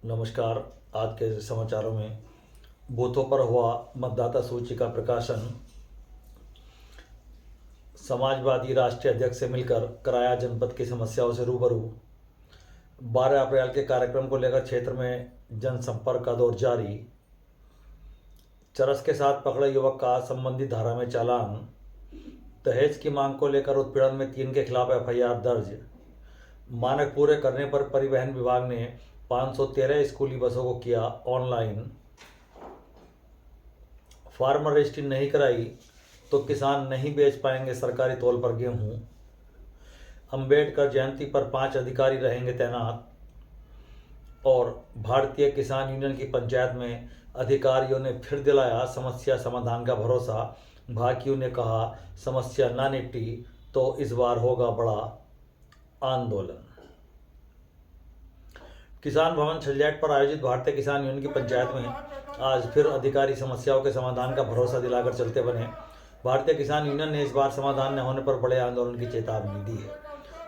नमस्कार। आज के समाचारों में बूथों पर हुआ मतदाता सूची का प्रकाशन, समाजवादी राष्ट्रीय अध्यक्ष से मिलकर कराया जनपद की समस्याओं से रूबरू, 12 अप्रैल के कार्यक्रम को लेकर क्षेत्र में जनसंपर्क का दौर जारी, चरस के साथ पकड़े युवक का संबंधित धारा में चालान, दहेज की मांग को लेकर उत्पीड़न में 3 के खिलाफ एफआईआर दर्ज, मानक पूरे करने पर परिवहन विभाग ने 513 स्कूली बसों को किया ऑनलाइन, फार्मर रजिस्ट्री नहीं कराई तो किसान नहीं बेच पाएंगे सरकारी तौल पर गेहूं, अंबेडकर जयंती पर 5 अधिकारी रहेंगे तैनात, और भारतीय किसान यूनियन की पंचायत में अधिकारियों ने फिर दिलाया समस्या समाधान का भरोसा। भाकियों ने कहा समस्या ना निपटी तो इस बार होगा बड़ा आंदोलन। किसान भवन छलजैट पर आयोजित भारतीय किसान यूनियन की पंचायत में आज फिर अधिकारी समस्याओं के समाधान का भरोसा दिलाकर चलते बने। भारतीय किसान यूनियन ने इस बार समाधान न होने पर बड़े आंदोलन की चेतावनी दी है।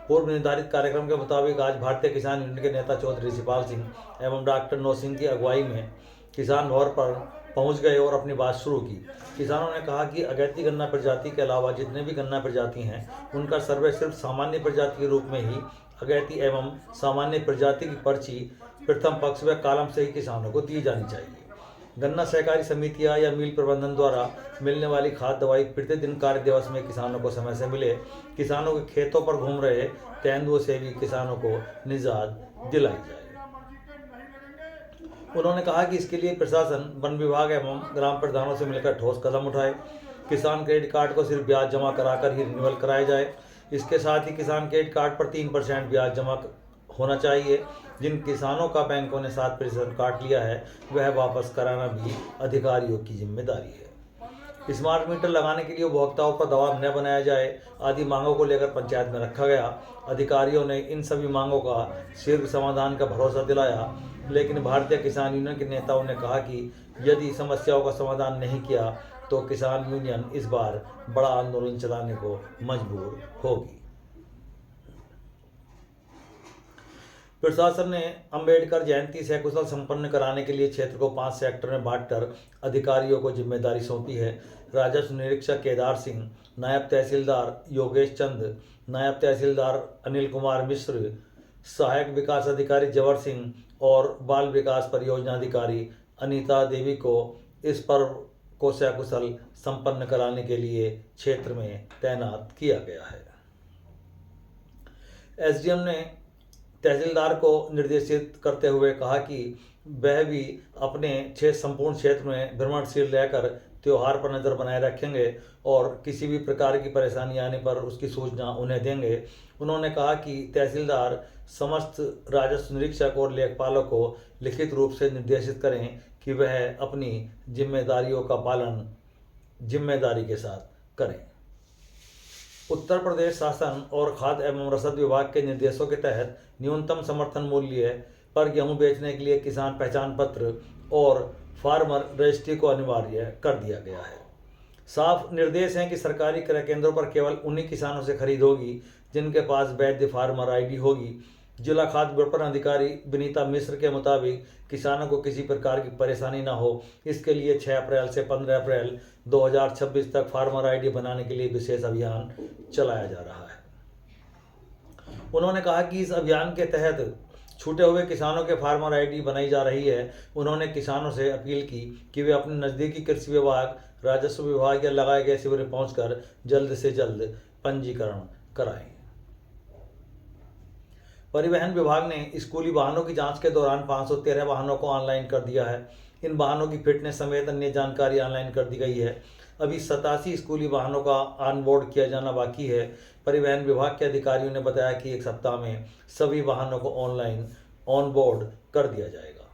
पूर्व निर्धारित कार्यक्रम के मुताबिक आज भारतीय किसान यूनियन के नेता चौधरी शिपाल सिंह एवं डॉक्टर नौ सिंह की अगुवाई में किसान भवन पर पहुंच गए और अपनी बात शुरू की। किसानों ने कहा कि अगैती गन्ना प्रजाति के अलावा जितने भी गन्ना प्रजाति हैं उनका सर्वे सिर्फ सामान्य प्रजाति के रूप में ही अगैती एवं सामान्य प्रजाति की पर्ची प्रथम पक्ष व कालम से ही किसानों को दी जानी चाहिए। गन्ना सहकारी समितियां या मिल प्रबंधन द्वारा मिलने वाली खाद दवाई प्रतिदिन कार्य दिवस में किसानों को समय से मिले। किसानों के खेतों पर घूम रहे तेंदुओं से भी किसानों को निजात दिलाई जाए। उन्होंने कहा कि इसके लिए प्रशासन, वन विभाग एवं ग्राम प्रधानों से मिलकर ठोस कदम उठाए। किसान क्रेडिट कार्ड को सिर्फ ब्याज जमा कराकर ही रिन्यूअल कराया जाए। इसके साथ ही किसान क्रेडिट कार्ड पर 3% ब्याज जमा होना चाहिए। जिन किसानों का बैंकों ने 7% काट लिया है वह वापस कराना भी अधिकारियों की जिम्मेदारी है। स्मार्ट मीटर लगाने के लिए उपभोक्ताओं पर दबाव न बनाया जाए आदि मांगों को लेकर पंचायत में रखा गया। अधिकारियों ने इन सभी मांगों का शीघ्र समाधान का भरोसा दिलाया, लेकिन भारतीय किसान यूनियन के नेताओं ने कहा कि यदि समस्याओं का समाधान नहीं किया तो किसान यूनियन इस बार बड़ा आंदोलन चलाने को मजबूर होगी। प्रशासन ने अंबेडकर जयंती सकुशल संपन्न कराने के लिए क्षेत्र को 5 सेक्टर में बांटकर अधिकारियों को जिम्मेदारी सौंपी है। राजस्व निरीक्षक केदार सिंह, नायब तहसीलदार योगेश चंद, नायब तहसीलदार अनिल कुमार मिश्र, सहायक विकास अधिकारी जवर सिंह और बाल विकास परियोजना अधिकारी अनीता देवी को इस पर्व को सकुशल संपन्न कराने के लिए क्षेत्र में तैनात किया गया है। एसडीएम ने तहसीलदार को निर्देशित करते हुए कहा कि वह भी अपने संपूर्ण क्षेत्र में भ्रमणशील रहकर त्योहार पर नज़र बनाए रखेंगे और किसी भी प्रकार की परेशानी आने पर उसकी सूचना उन्हें देंगे। उन्होंने कहा कि तहसीलदार समस्त राजस्व निरीक्षक और लेखपालों को लिखित रूप से निर्देशित करें कि वह अपनी जिम्मेदारियों का पालन जिम्मेदारी के साथ करें। उत्तर प्रदेश शासन और खाद्य एवं रसद विभाग के निर्देशों के तहत न्यूनतम समर्थन मूल्य पर गेहूं बेचने के लिए किसान पहचान पत्र और फार्मर रजिस्ट्री को अनिवार्य कर दिया गया है। साफ निर्देश हैं कि सरकारी क्रय केंद्रों पर केवल उन्हीं किसानों से खरीद होगी जिनके पास वैध फार्मर आईडी होगी। जिला खाद्य विपणन अधिकारी विनीता मिश्र के मुताबिक किसानों को किसी प्रकार की परेशानी न हो, इसके लिए 6 अप्रैल से 15 अप्रैल 2026 तक फार्मर आईडी बनाने के लिए विशेष अभियान चलाया जा रहा है। उन्होंने कहा कि इस अभियान के तहत छूटे हुए किसानों के फार्मर आईडी बनाई जा रही है। उन्होंने किसानों से अपील की कि वे अपने नज़दीकी कृषि विभाग, राजस्व विभाग या लगाए गए शिविर में पहुंचकर जल्द से जल्द पंजीकरण कराएं। परिवहन विभाग ने स्कूली वाहनों की जांच के दौरान 513 वाहनों को ऑनलाइन कर दिया है। इन वाहनों की फिटनेस समेत अन्य जानकारी ऑनलाइन कर दी गई है। अभी 87 स्कूली वाहनों का ऑनबोर्ड किया जाना बाकी है। परिवहन विभाग के अधिकारियों ने बताया कि 1 सप्ताह में सभी वाहनों को ऑनलाइन ऑनबोर्ड कर दिया जाएगा।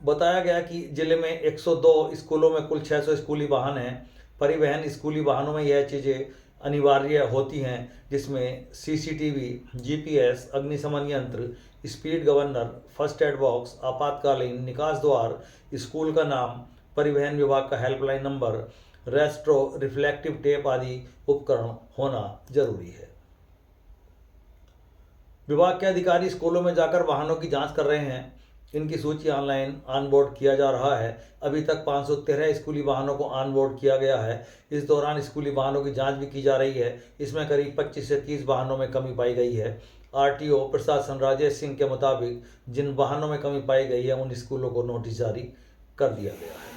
बताया गया कि जिले में 102 स्कूलों में कुल 600 स्कूली वाहन हैं। परिवहन स्कूली वाहनों में यह चीज़ें अनिवार्य होती हैं जिसमें सीसीटीवी, जीपीएस, अग्निशमन यंत्र, speed governor, first aid box, आपातकालीन निकास द्वार, स्कूल का नाम, परिवहन विभाग का helpline number, retro reflective tape आदि उपकरण होना जरूरी है। विभाग के अधिकारी स्कूलों में जाकर वाहनों की जांच कर रहे हैं। इनकी सूची ऑनलाइन ऑनबोर्ड किया जा रहा है। अभी तक 513 स्कूली वाहनों को ऑनबोर्ड किया गया है। इस दौरान स्कूली वाहनों की जांच भी की जा रही है। इसमें करीब 25 से 30 वाहनों में कमी पाई गई है। आरटीओ प्रशासन राजेश सिंह के मुताबिक जिन वाहनों में कमी पाई गई है उन स्कूलों को नोटिस जारी कर दिया गया है।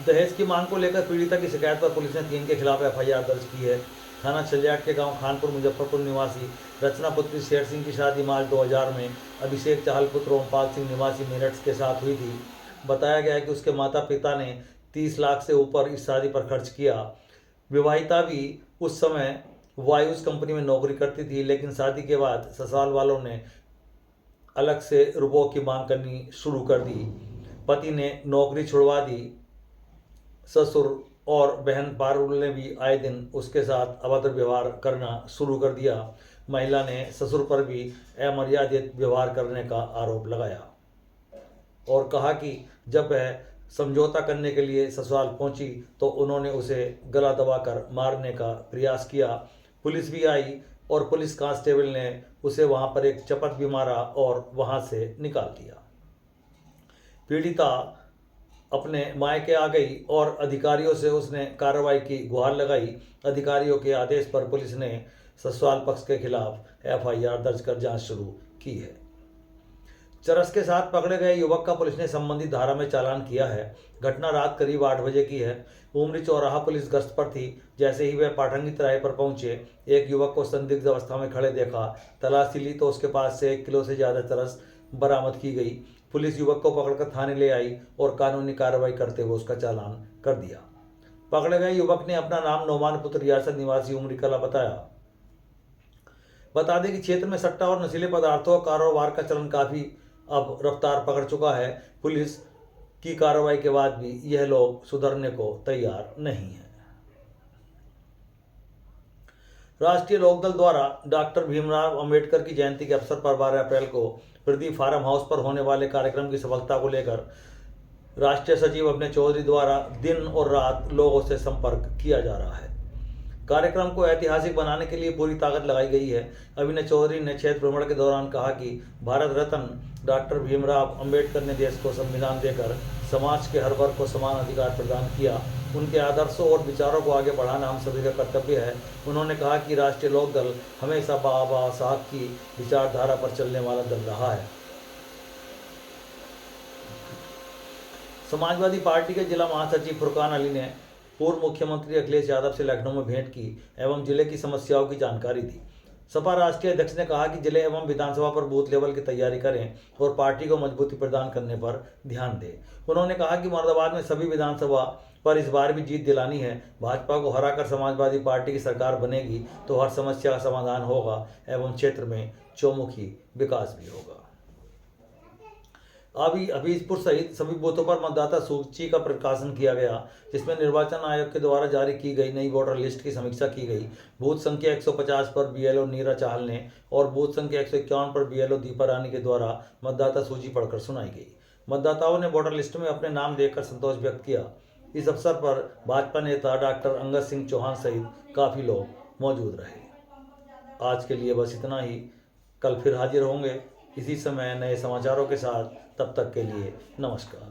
दहेज की मांग को लेकर पीड़िता की शिकायत पर पुलिस ने 3 के खिलाफ एफआईआर दर्ज की है। थाना छलियाट के गांव खानपुर मुजफ्फरपुर निवासी रचना पुत्री शेर सिंह की शादी मार्च 2000 में अभिषेक चाहल पुत्र ओमपाल सिंह निवासी मेरठ के साथ हुई थी। बताया गया है कि उसके माता पिता ने 30 लाख से ऊपर इस शादी पर खर्च किया। विवाहिता भी उस समय वायुस कंपनी में नौकरी करती थी, लेकिन शादी के बाद ससुराल वालों ने अलग से रुपयों की मांग करनी शुरू कर दी। पति ने नौकरी छुड़वा दी। ससुर और बहन पारुल ने भी आए दिन उसके साथ अभद्र व्यवहार करना शुरू कर दिया। महिला ने ससुर पर भी अमर्यादित व्यवहार करने का आरोप लगाया और कहा कि जब वह समझौता करने के लिए ससुराल पहुंची तो उन्होंने उसे गला दबाकर मारने का प्रयास किया। पुलिस भी आई और पुलिस कांस्टेबल ने उसे वहां पर एक चपत भी मारा और वहां से निकाल दिया। पीड़िता अपने मायके आ गई और अधिकारियों से उसने कार्रवाई की गुहार लगाई। अधिकारियों के आदेश पर पुलिस ने ससुराल पक्ष के खिलाफ एफआईआर दर्ज कर जांच शुरू की है। चरस के साथ पकड़े गए युवक का पुलिस ने संबंधित धारा में चालान किया है। घटना रात करीब 8 बजे की है। उमरी चौराहा पुलिस गश्त पर थी। जैसे ही वे पाठंगी तिराहे पर पहुंचे, एक युवक को संदिग्ध अवस्था में खड़े देखा। तलाशी ली तो उसके पास से 1 किलो से ज़्यादा चरस बरामद की गई। पुलिस युवक को पकड़कर थाने ले आई और कानूनी कार्रवाई करते हुए उसका चालान कर दिया। पकड़े गए युवक ने अपना नाम नोमान पुत्र रियासत निवासी उमरी कला बताया। बता दें कि क्षेत्र में सट्टा और नशीले पदार्थों का कारोबार का चलन काफ़ी अब रफ्तार पकड़ चुका है। पुलिस की कार्रवाई के बाद भी यह लोग सुधरने को तैयार नहीं है। राष्ट्रीय लोकदल द्वारा डॉक्टर भीमराव अंबेडकर की जयंती के अवसर पर 12 अप्रैल को प्रदीप फार्म हाउस पर होने वाले कार्यक्रम की सफलता को लेकर राष्ट्रीय सचिव अभिनय चौधरी द्वारा दिन और रात लोगों से संपर्क किया जा रहा है। कार्यक्रम को ऐतिहासिक बनाने के लिए पूरी ताकत लगाई गई है। अभिनय चौधरी ने क्षेत्र भ्रमण के दौरान कहा कि भारत रत्न डॉक्टर भीमराव अंबेडकर ने देश को संविधान देकर समाज के हर वर्ग को समान अधिकार प्रदान किया। उनके आदर्शों और विचारों को आगे बढ़ाना हम सभी का कर्तव्य है। उन्होंने कहा कि राष्ट्रीय लोकदल हमेशा बाबा साहब की विचारधारा पर चलने वाला दल रहा है। समाजवादी पार्टी के जिला महासचिव फुरकान अली ने पूर्व मुख्यमंत्री अखिलेश यादव से लखनऊ में भेंट की एवं जिले की समस्याओं की जानकारी दी। सपा राष्ट्रीय अध्यक्ष ने कहा कि जिले एवं विधानसभा पर बूथ लेवल की तैयारी करें और पार्टी को मजबूती प्रदान करने पर ध्यान दें। उन्होंने कहा कि मुरादाबाद में सभी विधानसभा पर इस बार भी जीत दिलानी है। भाजपा को हराकर समाजवादी पार्टी की सरकार बनेगी तो हर समस्या का समाधान होगा एवं क्षेत्र में चौमुखी विकास भी होगा। अभी हबीबपुर सहित सभी बूथों पर मतदाता सूची का प्रकाशन किया गया, जिसमें निर्वाचन आयोग के द्वारा जारी की गई नई वोटर लिस्ट की समीक्षा की गई। बूथ संख्या 150 पर बीएलओ नीरा चाहल ने और बूथ संख्या 151 पर बीएलओ दीपा रानी के द्वारा मतदाता सूची पढ़कर सुनाई गई। मतदाताओं ने वोटर लिस्ट में अपने नाम देखकर संतोष व्यक्त किया। इस अवसर पर भाजपा नेता डॉक्टर अंगद सिंह चौहान सहित काफ़ी लोग मौजूद रहे। आज के लिए बस इतना ही। कल फिर हाजिर होंगे इसी समय नए समाचारों के साथ। तब तक के लिए नमस्कार।